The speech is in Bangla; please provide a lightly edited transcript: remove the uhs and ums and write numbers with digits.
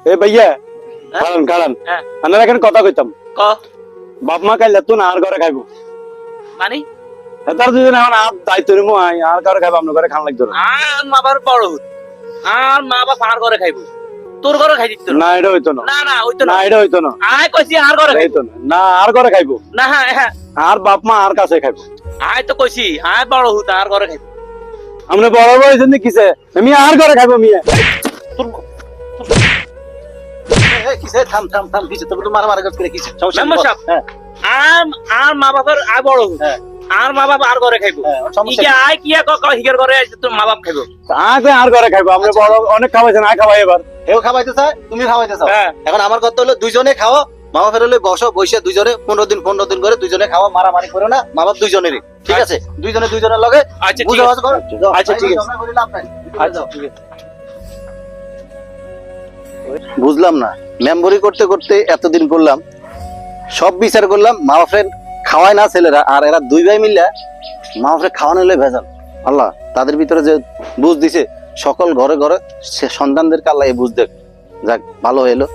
এ ভাইয়া কারণ কারণ আমরা এখানে কথা কইতাম ক বাপ মা কাইলে তুই আর ঘরে খাইবো মানে তার দুজন এখন আর দায়িত্ব নিমু আর ঘরে খাইবো আপনার ঘরে খান লাগতো না আর মা বাবার বড় হুত আর মা বাবা আর ঘরে খাইবো তোর ঘরে খাই দিত না এটা হইতো না না না হইতো না না এটা হইতো না আয় কইছি আর ঘরে খাইবো হইতো না না আর ঘরে খাইবো না হ্যাঁ আর বাপ মা আর কাছে খাইবো আয় তো কইছি আয় বড় হুত আর ঘরে খাইবো আমরা বড় বড় জন্য কিসে আমি আর ঘরে খাইবো মিয়া কিসে থাম থাম থাম কিসে তুমি তো মারামারি করে কিসে সমস্যা মেম্বার সাহেব হ্যাঁ আর মা বাবার আয় বড় হুত আর মা বাবা আর ঘরে খাইবো সমস্যা ইকে আয় কি হিগের ঘরে আসে তোর মা বাপ খাইবো আগে আর ঘরে খাইবো আমরা বড় অনেক খাওয়াইছেন আর খাওয়াই এবার এও খাওয়াইতে চায় তুমি খাওয়াইতে চাও হ্যাঁ। এখন আমার কথা হলো দুইজনে খাও মা বাপের হলে বসো বসে দুইজনে 15 দিন করে দুইজনে খাওয়া মারামারি করো না মা বাপ দুইজনেরই ঠিক আছে দুইজনের লগে আচ্ছা ঠিক বুঝাওয়াজ আছে করো আচ্ছা, ঠিক আছে। ঝগড়া করিলে আপনার আচ্ছা ঠিক আছে বুঝলাম না মেম্বরি করতে করতে এতদিন করলাম সব বিচার করলাম মা বাপের খাওয়ায় না ছেলেরা আর এরা দুই ভাই মিলে মা বাপের খাওয়ানো হলে ভেজাল আল্লাহ তাদের ভিতরে যে বুঝ দিছে সকল ঘরে ঘরে সে সন্তানদেরকে আল্লাহ এই বুঝ দেখ যাক ভালো হইলো